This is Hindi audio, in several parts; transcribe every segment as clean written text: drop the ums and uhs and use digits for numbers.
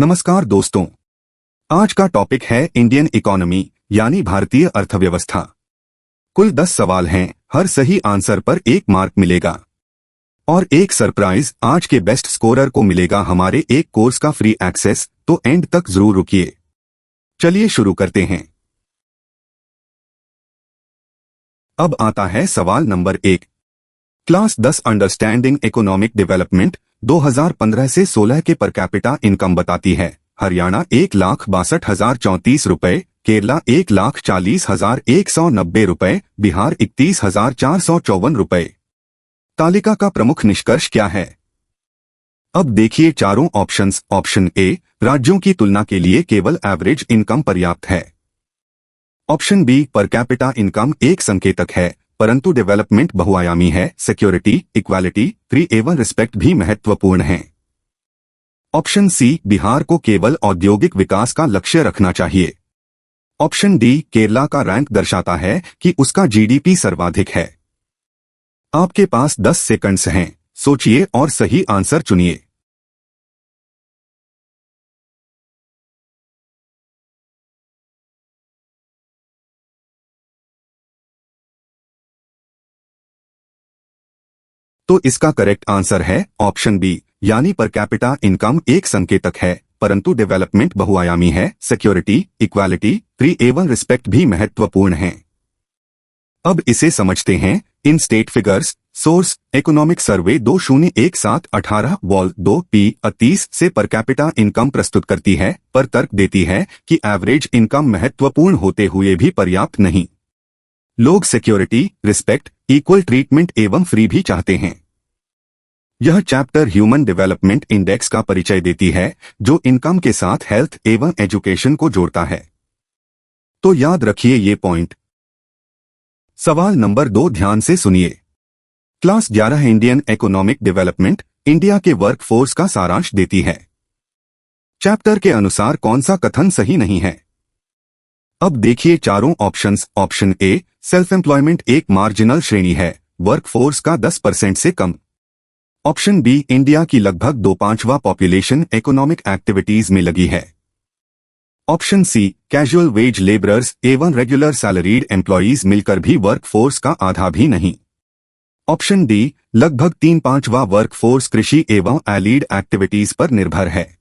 नमस्कार दोस्तों, आज का टॉपिक है इंडियन इकोनॉमी यानी भारतीय अर्थव्यवस्था। कुल 10 सवाल हैं, हर सही आंसर पर 1 मार्क मिलेगा और एक सरप्राइज आज के बेस्ट स्कोरर को मिलेगा हमारे एक कोर्स का फ्री एक्सेस, तो एंड तक जरूर रुकिए। चलिए शुरू करते हैं। अब आता है सवाल number 1। Class 10 understanding economic development 2015 से 16 के पर कैपिटा इनकम बताती है। हरियाणा 1,62,034 रुपए, केरला 1,40,190 रुपए, बिहार 31,454 रुपए। तालिका का प्रमुख निष्कर्ष क्या है? अब देखिए चारों ऑप्शंस। ऑप्शन ए, राज्यों की तुलना के लिए केवल एवरेज इनकम पर्याप्त है। Option B, per capita income एक संकेतक है परंतु डेवलपमेंट बहुआयामी है। सिक्योरिटी, इक्वालिटी, फ्री एवं रिस्पेक्ट भी महत्वपूर्ण हैं। ऑप्शन सी, बिहार को केवल औद्योगिक विकास का लक्ष्य रखना चाहिए। ऑप्शन डी, केरला का रैंक दर्शाता है कि उसका जीडीपी सर्वाधिक है। आपके पास 10 सेकंड्स हैं, सोचिए और सही आंसर चुनिए। तो इसका करेक्ट आंसर है ऑप्शन बी, यानी पर कैपिटा इनकम एक संकेतक है परंतु डेवलपमेंट बहुआयामी है। सिक्योरिटी, इक्वालिटी, फ्री एवं रिस्पेक्ट भी महत्वपूर्ण हैं। अब इसे समझते हैं। इन state figures. Source, economic survey 2017-18 wall 2 P 30 से पर कैपिटा इनकम प्रस्तुत करती है, पर तर्क देती है कि एवरेज इनकम महत्वपूर्ण होते हुए भी पर्याप्त नहीं। लोग सिक्योरिटी, रिस्पेक्ट, इक्वल ट्रीटमेंट एवं फ्री भी चाहते हैं। यह चैप्टर ह्यूमन डेवलपमेंट इंडेक्स का परिचय देती है, जो इनकम के साथ हेल्थ एवं एजुकेशन को जोड़ता है। तो याद रखिए ये पॉइंट। सवाल नंबर 2 ध्यान से सुनिए। Class 11 Indian economic development India के वर्कफोर्स का सारांश देती है। चैप्टर के अनुसार कौन सा कथन सही नहीं है? अब देखिए चारों ऑप्शंस। ऑप्शन ए, सेल्फ एम्प्लॉयमेंट एक मार्जिनल श्रेणी है, वर्कफोर्स का 10% से कम। ऑप्शन बी, इंडिया की लगभग 2/5 पॉपुलेशन इकोनॉमिक एक्टिविटीज में लगी है। Option C, casual wage labourers एवं रेगुलर सैलरीड एम्प्लॉयज मिलकर भी वर्कफोर्स का आधा भी नहीं। ऑप्शन डी, लगभग 3/5 वर्कफोर्स कृषि एवं एलीड एक्टिविटीज पर निर्भर है।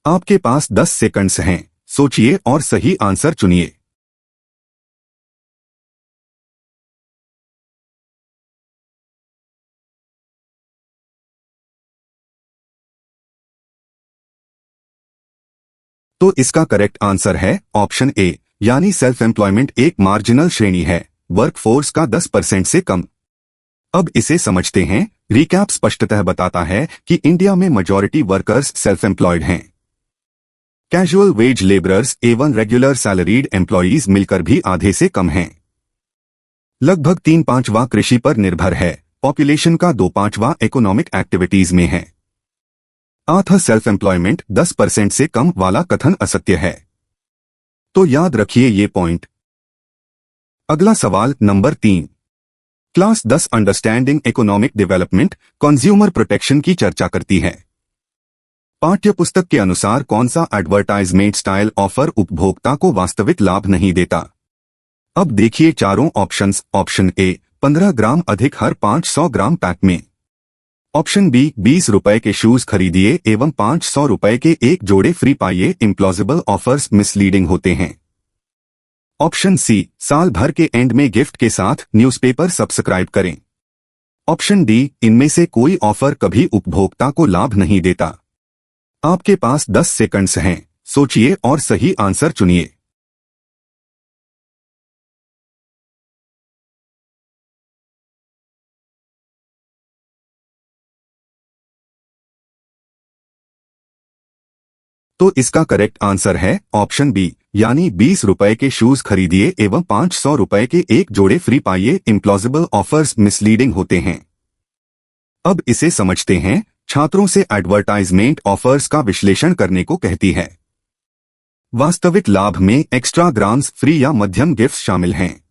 आपके पास 10 सेकंड्स हैं, सोचिए और सही आंसर चुनिए। तो इसका करेक्ट आंसर है ऑप्शन ए, यानी सेल्फ एम्प्लॉयमेंट एक मार्जिनल श्रेणी है, वर्कफोर्स का 10% से कम। अब इसे समझते हैं। रिकैप स्पष्टतः बताता है कि इंडिया में मेजॉरिटी वर्कर्स सेल्फ एम्प्लॉयड हैं। कैजुअल वेज लेबरर्स एवं रेगुलर सैलरीड एम्प्लॉयज मिलकर भी आधे से कम हैं। लगभग 3/5 कृषि पर निर्भर है, पॉपुलेशन का 2/5 इकोनॉमिक एक्टिविटीज में है। आधा सेल्फ एम्प्लॉयमेंट 10% से कम वाला कथन असत्य है। तो याद रखिए ये पॉइंट। अगला सवाल number 3। Class 10 understanding economic development consumer protection की चर्चा करती है। पाठ्यपुस्तक के अनुसार कौन सा एडवर्टाइजमेंट स्टाइल ऑफर उपभोक्ता को वास्तविक लाभ नहीं देता? अब देखिए चारों ऑप्शंस। ऑप्शन ए, 15 ग्राम अधिक हर 500 ग्राम पैक में। ऑप्शन बी, 20 रुपए के शूज खरीदिए एवं 500 रुपए के एक जोड़े फ्री पाइए। इम्प्लॉजिबल ऑफर्स मिसलीडिंग होते हैं। ऑप्शन सी, साल भर के एंड में गिफ्ट के साथ न्यूज़पेपर सब्सक्राइब करें। ऑप्शन डी, इनमें से कोई ऑफर कभी उपभोक्ता को लाभ नहीं देता। आपके पास 10 सेकंड्स हैं, सोचिए और सही आंसर चुनिए। तो इसका करेक्ट आंसर है ऑप्शन बी, यानी 20 रुपए के शूज खरीदिए एवं 500 रुपए के एक जोड़े फ्री पाइए। इम्प्लॉजिबल ऑफर्स मिसलीडिंग होते हैं। अब इसे समझते हैं। छात्रों से एडवर्टाइजमेंट ऑफर्स का विश्लेषण करने को कहती है। वास्तविक लाभ में एक्स्ट्रा ग्रांट्स, फ्री या मध्यम गिफ्ट शामिल हैं।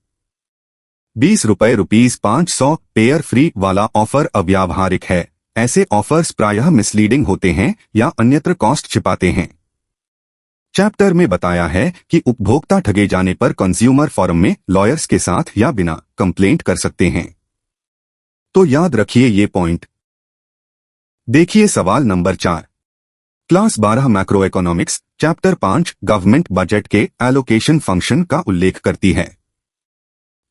20 रुपए ₹500 पेयर फ्री वाला ऑफर अव्यावहारिक है। ऐसे ऑफर्स प्रायः मिसलीडिंग होते हैं या अन्यत्र कॉस्ट छिपाते हैं। चैप्टर में बताया है कि उपभोक्ता ठगे जाने पर कंज्यूमर फोरम में लॉयर्स के साथ या बिना कंप्लेंट कर सकते हैं। तो याद रखिए ये पॉइंट। देखिए सवाल number 4। Class 12 macro economics chapter 5 government budget के एलोकेशन फंक्शन का उल्लेख करती है।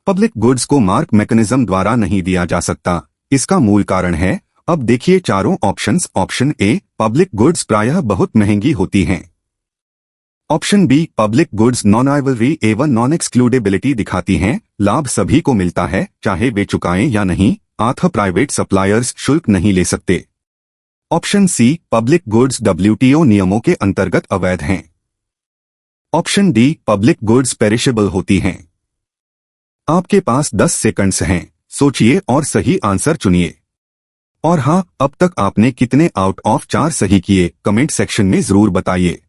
पब्लिक गुड्स को मार्क मैकेनिज्म द्वारा नहीं दिया जा सकता। इसका मूल कारण है, अब देखिए चारों options. Option A, public goods प्रायः बहुत महंगी होती हैं। Option B, public goods non rivalry एवं नॉन एक्सक्लूडेबिलिटी दिखाती हैं। लाभ सभी को मिलता है चाहे वे चुकाएं या नहीं, अतः प्राइवेट सप्लायर्स शुल्क नहीं ले सकते। Option C, public goods WTO नियमों के अंतर्गत अवैध हैं। Option D, public goods perishable होती हैं। आपके पास 10 सेकंड्स हैं, सोचिए और सही आंसर चुनिए। और हाँ, अब तक आपने कितने आउट ऑफ 4 सही किए कमेंट सेक्शन में जरूर बताइए।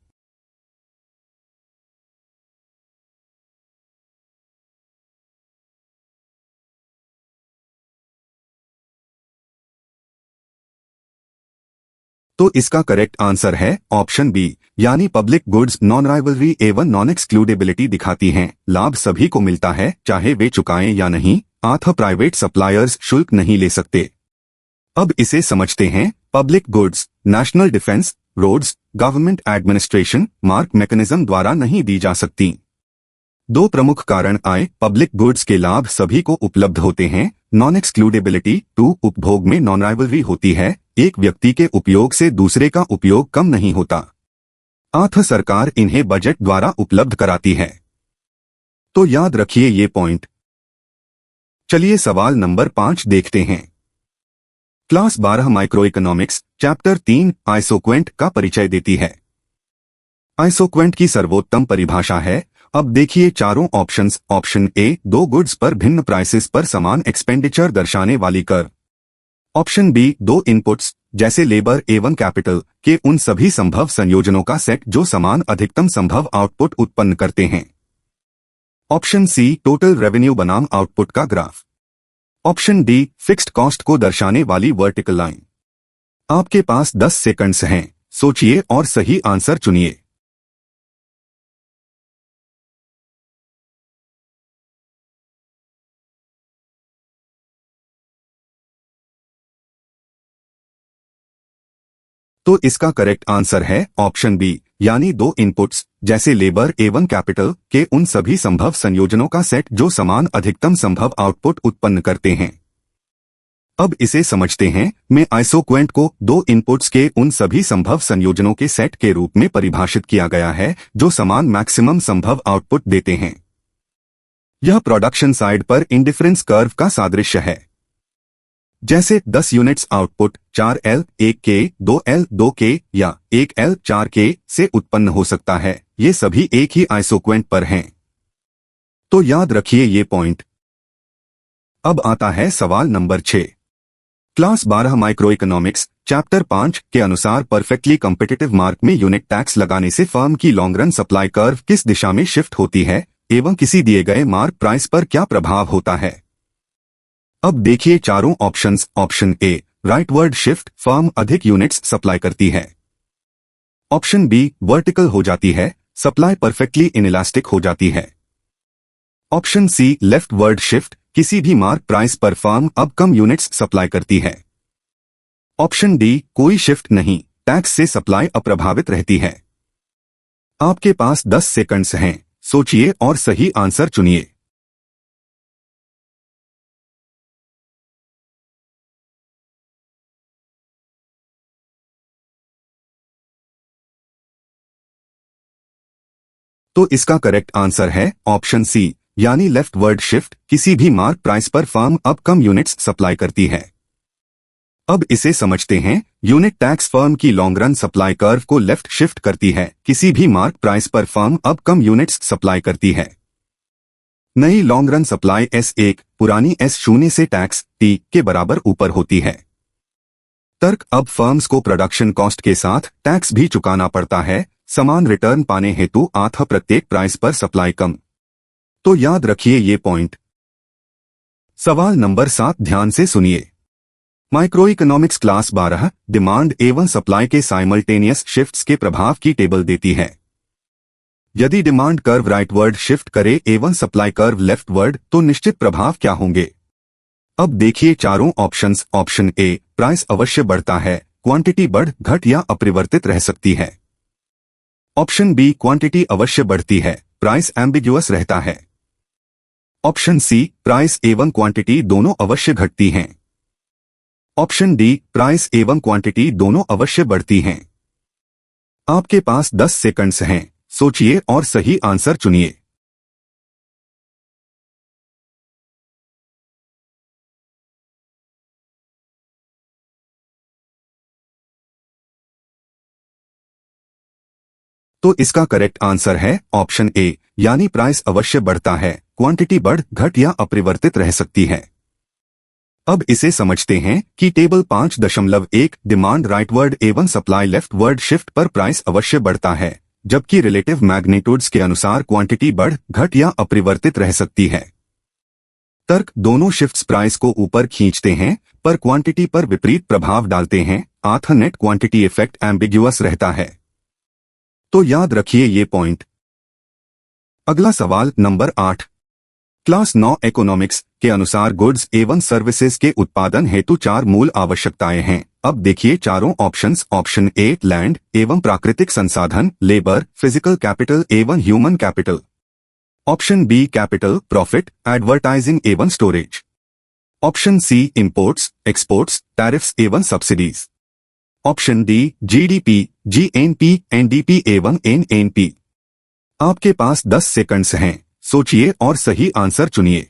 तो इसका करेक्ट आंसर है ऑप्शन बी, यानी पब्लिक गुड्स नॉन राइवलरी एवं नॉन एक्सक्लूडेबिलिटी दिखाती हैं। लाभ सभी को मिलता है चाहे वे चुकाएं या नहीं, अतः प्राइवेट सप्लायर्स शुल्क नहीं ले सकते। अब इसे समझते हैं। Public goods national defence, roads, government administration market mechanism द्वारा नहीं दी जा सकती। 2 प्रमुख कारण आए। पब्लिक गुड्स के लाभ सभी को उपलब्ध होते हैं। नॉन एक्सक्लूडेबिलिटी 2, उपभोग में नॉन राइवलरी होती है। एक व्यक्ति के उपयोग से दूसरे का उपयोग कम नहीं होता, अतः सरकार इन्हें बजट द्वारा उपलब्ध कराती है। तो याद रखिए ये पॉइंट। चलिए सवाल नंबर 5 देखते हैं। Class 12 micro economics chapter 3 isoquant का परिचय देती है। आइसोक्वेंट की सर्वोत्तम परिभाषा है। अब देखिए चारों ऑप्शंस। ऑप्शन ए, 2 गुड्स पर भिन्न प्राइसेस पर समान एक्सपेंडिचर दर्शाने वाली कर्व। ऑप्शन बी, 2 इनपुट्स जैसे लेबर एवं कैपिटल के उन सभी संभव संयोजनों का सेट जो समान अधिकतम संभव आउटपुट उत्पन्न करते हैं। ऑप्शन सी, टोटल रेवेन्यू बनाम आउटपुट का graph. Option D, fixed cost को दर्शाने वाली वर्टिकल लाइन। आपके पास 10 सेकंड्स हैं, सोचिए और सही आंसर चुनिए। तो इसका करेक्ट आंसर है ऑप्शन बी, यानी 2 इनपुट्स जैसे लेबर एवं कैपिटल के उन सभी संभव संयोजनों का सेट जो समान अधिकतम संभव आउटपुट उत्पन्न करते हैं। अब इसे समझते हैं। में आइसोक्वेंट को 2 इनपुट्स के उन सभी संभव संयोजनों के सेट के रूप में परिभाषित किया गया है जो समान मैक्सिमम संभव आउटपुट देते हैं। यह प्रोडक्शन साइड पर इंडिफरेंस कर्व का सादृश्य है। जैसे 10 units output 4L 1K 2L 2K या 1L 4K से उत्पन्न हो सकता है। ये सभी एक ही आइसोक्वेंट पर हैं। तो याद रखिए ये पॉइंट। अब आता है सवाल number 6। Class 12 micro economics chapter 5 के अनुसार परफेक्टली कॉम्पिटिटिव मार्क में यूनिट टैक्स लगाने से फर्म की लॉन्ग रन सप्लाई कर्व किस दिशा में शिफ्ट होती है एवं किसी दिए गए मार्क प्राइस पर क्या प्रभाव होता है। अब देखिए चारों ऑप्शंस। ऑप्शन ए, राइटवर्ड शिफ्ट, फर्म अधिक यूनिट्स सप्लाई करती है। ऑप्शन बी, वर्टिकल हो जाती है, सप्लाई परफेक्टली इनइलास्टिक हो जाती है। ऑप्शन सी, लेफ्टवर्ड शिफ्ट, किसी भी मार्क प्राइस पर फर्म अब कम यूनिट्स सप्लाई करती है। ऑप्शन डी, कोई शिफ्ट नहीं, टैक्स से सप्लाई अप्रभावित रहती है। आपके पास 10 सेकंड्स हैं, सोचिए और सही आंसर चुनिए। तो इसका करेक्ट आंसर है ऑप्शन सी, यानी लेफ्टवर्ड शिफ्ट, किसी भी मार्क प्राइस पर फर्म अब कम यूनिट्स सप्लाई करती है। अब इसे समझते हैं। यूनिट टैक्स फर्म की लॉन्ग रन सप्लाई कर्व को लेफ्ट शिफ्ट करती है। किसी भी मार्क प्राइस पर फर्म अब कम यूनिट्स सप्लाई करती है। नई लॉन्ग रन सप्लाई S1 पुरानी S0 से टैक्स T के बराबर ऊपर होती है। तर्क, अब फर्म्स को प्रोडक्शन कॉस्ट के साथ टैक्स भी चुकाना पड़ता है समान रिटर्न पाने हेतु, अतः प्रत्येक प्राइस पर सप्लाई कम। तो याद रखिए ये पॉइंट। सवाल नंबर 7 ध्यान से सुनिए। माइक्रो इकोनॉमिक्स क्लास 12 डिमांड एवं सप्लाई के साइमल्टेनियस शिफ्ट्स के प्रभाव की टेबल देती है। यदि डिमांड कर्व राइटवर्ड शिफ्ट करे एवं सप्लाई कर्व लेफ्टवर्ड तो निश्चित प्रभाव क्या होंगे। अब देखिए चारों ऑप्शंस। ऑप्शन ए, प्राइस अवश्य बढ़ता है, क्वांटिटी बढ़ घट या अपरिवर्तित रह सकती है। ऑप्शन बी, क्वांटिटी अवश्य बढ़ती है, प्राइस एम्बिग्युअस रहता है। ऑप्शन सी, प्राइस एवं क्वांटिटी दोनों अवश्य घटती हैं। ऑप्शन डी, प्राइस एवं क्वांटिटी दोनों अवश्य बढ़ती हैं। आपके पास 10 सेकंड्स हैं, सोचिए और सही आंसर चुनिए। तो इसका करेक्ट आंसर है ऑप्शन ए, यानी प्राइस अवश्य बढ़ता है, क्वांटिटी बढ़ घट या अपरिवर्तित रह सकती है। अब इसे समझते हैं कि टेबल 5.1 डिमांड राइटवर्ड एवं सप्लाई लेफ्टवर्ड शिफ्ट पर प्राइस अवश्य बढ़ता है, जबकि रिलेटिव मैग्नीट्यूड्स के अनुसार क्वांटिटी बढ़ घट या अपरिवर्तित रह सकती है। तर्क, दोनों शिफ्ट्स प्राइस को ऊपर खींचते हैं पर क्वांटिटी पर विपरीत प्रभाव डालते हैं। आथ नेट क्वांटिटी इफेक्ट एम्बिग्युअस रहता है। तो याद रखिए ये पॉइंट। अगला सवाल नंबर 8 क्लास 9 इकोनॉमिक्स के अनुसार गुड्स एवं सर्विसेज के उत्पादन हेतु 4 मूल आवश्यकताएं हैं। अब देखिए चारों ऑप्शंस। ऑप्शन ए, लैंड एवं प्राकृतिक संसाधन, लेबर, फिजिकल कैपिटल एवं human capital. Option B, capital, profit, advertising एवं storage. Option C, imports, exports, tariffs एवं subsidies. Option D, GDP, GNP, NDP एवं एनएनपी। आपके पास 10 सेकंड्स हैं, सोचिए और सही आंसर चुनिए।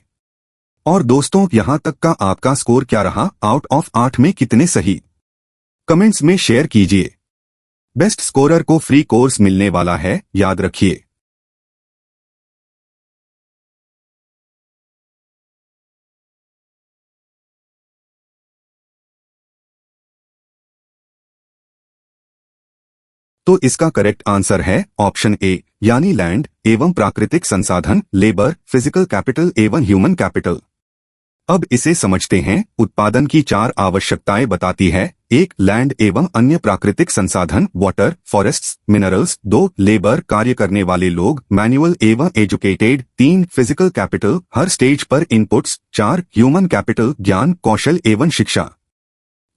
और दोस्तों, यहां तक का आपका स्कोर क्या रहा? आउट ऑफ 8 में कितने सही? कमेंट्स में शेयर कीजिए। बेस्ट स्कोरर को फ्री कोर्स मिलने वाला है, याद रखिए। तो इसका करेक्ट आंसर है ऑप्शन ए, यानी लैंड एवं प्राकृतिक संसाधन, लेबर, फिजिकल कैपिटल एवं ह्यूमन कैपिटल। अब इसे समझते हैं। उत्पादन की 4 आवश्यकताएं बताती है। 1, लैंड एवं अन्य प्राकृतिक संसाधन, वाटर, फॉरेस्ट्स, मिनरल्स। 2, लेबर, कार्य करने वाले लोग, मैनुअल एवं एजुकेटेड। 3, फिजिकल कैपिटल, हर स्टेज पर इनपुट्स। 4, ह्यूमन कैपिटल, ज्ञान, कौशल एवं शिक्षा।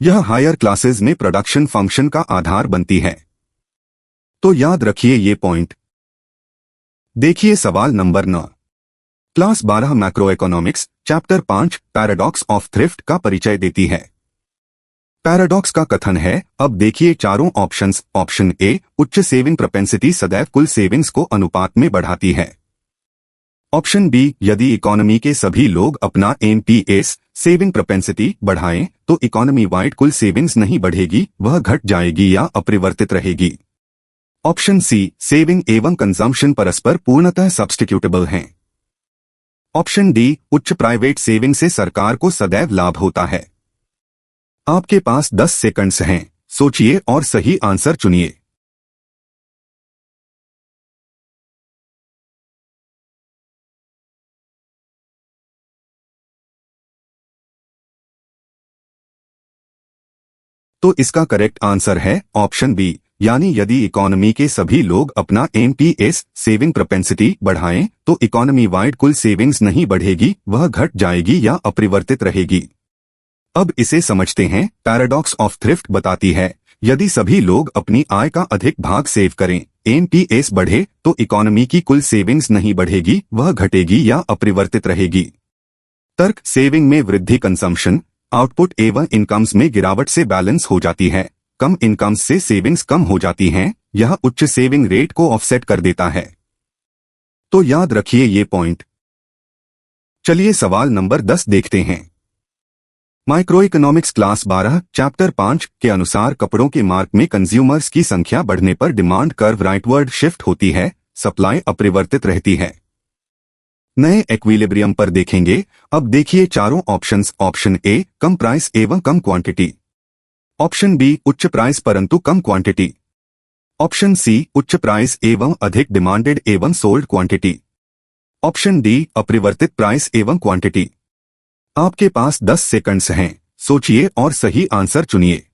यह हायर क्लासेस में प्रोडक्शन फंक्शन का आधार बनती है। तो याद रखिए ये पॉइंट। देखिए सवाल number 9 class 12 macro economics chapter 5 paradox of thrift का परिचय देती है। पैराडॉक्स का कथन है। अब देखिए चारों ऑप्शंस। ऑप्शन ए, उच्च सेविंग प्रोपेंसिटी सदैव कुल सेविंग्स को अनुपात में बढ़ाती है। ऑप्शन बी, यदि इकोनॉमी के सभी लोग अपना एनपीएस सेविंग प्रोपेंसिटी बढ़ाएं तो इकोनॉमी वाइड कुल सेविंग्स नहीं बढ़ेगी, वह घट जाएगी या अपरिवर्तित रहेगी। ऑप्शन सी, सेविंग एवं कंजम्पशन परस्पर पूर्णतः सब्स्टिट्यूटेबल हैं। ऑप्शन डी, उच्च प्राइवेट सेविंग से सरकार को सदैव लाभ होता है। आपके पास 10 सेकंड्स हैं, सोचिए और सही आंसर चुनिए। तो इसका करेक्ट आंसर है ऑप्शन बी, यानी यदि इकोनॉमी के सभी लोग अपना एनपीएस सेविंग प्रोपेंसिटी बढ़ाएं तो इकोनॉमी वाइड कुल सेविंग्स नहीं बढ़ेगी, वह घट जाएगी या अपरिवर्तित रहेगी। अब इसे समझते हैं। पैराडॉक्स ऑफ थ्रिफ्ट बताती है, यदि सभी लोग अपनी आय का अधिक भाग सेव करें, एनपीएस बढ़े तो इकोनॉमी की कुल सेविंग्स नहीं बढ़ेगी, वह घटेगी या अपरिवर्तित रहेगी। तर्क, सेविंग में वृद्धि कंजम्पशन, आउटपुट एवं इनकम्स में गिरावट से बैलेंस हो जाती है। कम इनकम्स से सेविंग्स कम हो जाती हैं, यह उच्च सेविंग रेट को ऑफसेट कर देता है। तो याद रखिए ये पॉइंट। चलिए सवाल नंबर 10 देखते हैं। माइक्रो इकोनॉमिक्स क्लास 12 चैप्टर 5 के अनुसार कपड़ों के मार्क में कंज्यूमर्स की संख्या बढ़ने पर डिमांड कर्व राइटवर्ड शिफ्ट होती है, सप्लाई अपरिवर्तित रहती है। नए एक्विलिब्रियम पर देखेंगे। अब देखिए चारों ऑप्शंस। ऑप्शन ए, कम प्राइस एवं कम क्वांटिटी। ऑप्शन बी, उच्च प्राइस परंतु कम क्वांटिटी। ऑप्शन सी, उच्च प्राइस एवं अधिक डिमांडेड एवं सोल्ड क्वांटिटी। ऑप्शन डी, अपरिवर्तित प्राइस एवं क्वांटिटी। आपके पास 10 सेकंड्स हैं, सोचिए और सही आंसर चुनिए।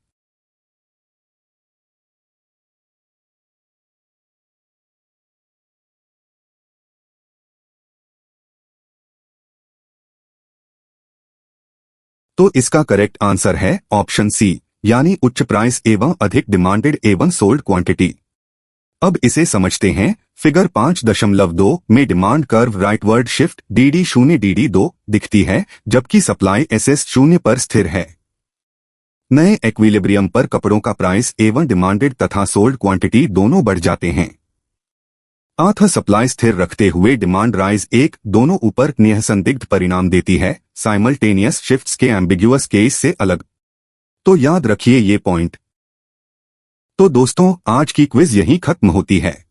तो इसका करेक्ट आंसर है ऑप्शन सी, यानी उच्च प्राइस एवं अधिक डिमांडेड एवं सोल्ड क्वांटिटी। अब इसे समझते हैं। फिगर 5.2 में demand curve rightward shift DD0 DD2 दिखती है, जबकि सप्लाई SS0 पर स्थिर है। नए एक्विलिब्रियम पर कपड़ों का प्राइस एवं डिमांडेड तथा सोल्ड क्वांटिटी दोनों बढ़ जाते हैं। आधा सप्लाई स्थिर रखते हुए डिमांड राइज एक दोनों ऊपर निःसंदिग्ध परिणाम देती है, साइमल्टेनियस शिफ्ट्स के एम्बिग्युअस केस से अलग। तो याद रखिए ये पॉइंट। तो दोस्तों, आज की क्विज यहीं खत्म होती है।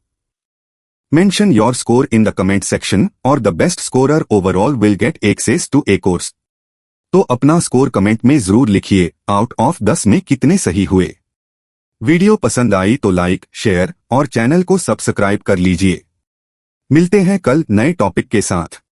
Mention your score in the comment section और the best scorer overall will get access to a course. तो अपना स्कोर कमेंट में जरूर लिखिए, आउट ऑफ 10 में कितने सही हुए। वीडियो पसंद आई तो लाइक, शेयर और चैनल को सब्सक्राइब कर लीजिए। मिलते हैं कल नए टॉपिक के साथ।